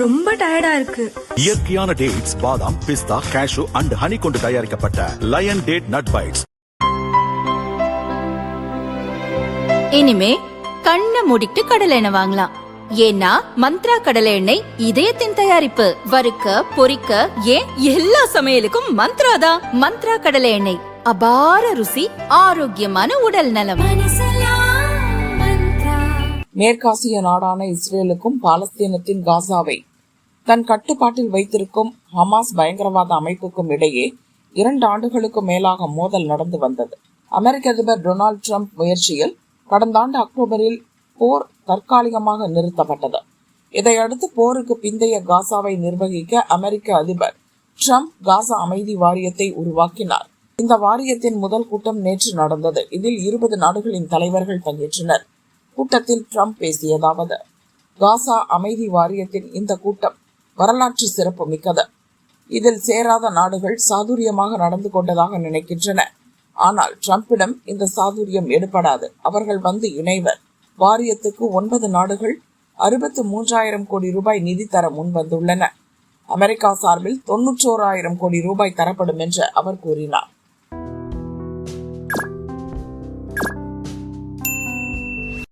ரொம்ப டயர்டா இருக்கு. இயற்கையான டேட்ஸ், பாதாம், பிஸ்தா, கேஷு அண்ட் ஹனி கொண்டு தயாரிக்கப்பட்ட லயன் டேட் நட் பைட்ஸ். இனிமே கண்ணை மூடிட்டு கடலை எண்ணெய் வாங்கலாம். ஏன்னா மந்த்ரா கடலை எண்ணெய் இதயத்தின் தயாரிப்பு. வறுக்க, பொரிக்க, ஏன் எல்லா சமையலுக்கும் மந்த்ரா தான். மந்த்ரா கடலை எண்ணெய், அபார ருசி, ஆரோக்கியமான உடல் நலம். மேற்காசிய நாடான இஸ்ரேலுக்கும் பாலஸ்தீனத்தின் காசாவை தன் கட்டுப்பாட்டில் வைத்திருக்கும் ஹமாஸ் பயங்கரவாத அமைப்புக்கும் இடையே 2 ஆண்டுகளுக்கு மேலாக மோதல் நடந்து வந்தது. அமெரிக்க அதிபர் டொனால்டு டிரம்ப் முயற்சியில் கடந்த ஆண்டு அக்டோபரில் போர் தற்காலிகமாக நிறுத்தப்பட்டது. இதையடுத்து போருக்கு பிந்தைய காசாவை நிர்வகிக்க அமெரிக்க அதிபர் டிரம்ப் காசா அமைதி வாரியத்தை உருவாக்கினார். இந்த வாரியத்தின் முதல் கூட்டம் நேற்று நடந்தது. இதில் 20 நாடுகளின் தலைவர்கள் பங்கேற்றனர். கூட்டத்தில் டிரம்ப் பேசியதாவது: காசா அமைதி வாரியத்தின் இந்த கூட்டம் வரலாற்று சிறப்பு மிக்கது. இதில் சேராத நாடுகள் சாதுரியமாக நடந்து கொண்டதாக நினைக்கின்றன. ஆனால் டிரம்பிடம் இந்த சாதுரியம் எடுபடாது. அவர்கள் வந்து இணைவர். வாரியத்துக்கு 9 நாடுகள் 63,000 கோடி ரூபாய் நிதி தர முன்வந்துள்ளன. அமெரிக்கா சார்பில் 91,000 கோடி ரூபாய் தரப்படும் என்று அவர் கூறினார்.